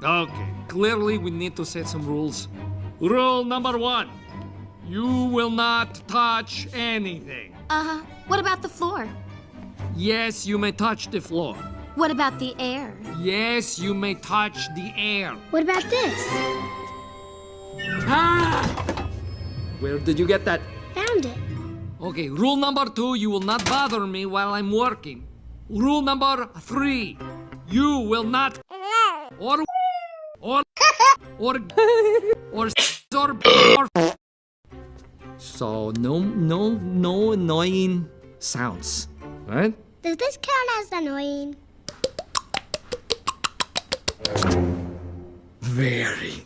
Okay, clearly we need to set some rules. Rule number 1. You will not touch anything. What about the floor? Yes, you may touch the floor. What about the air? Yes, you may touch the air. What about this? Ah! Where did you get that? Found it. Okay, rule number 2, you will not bother me while I'm working. Rule number 3, you will not or so no annoying sounds, right? Does this count as annoying? Very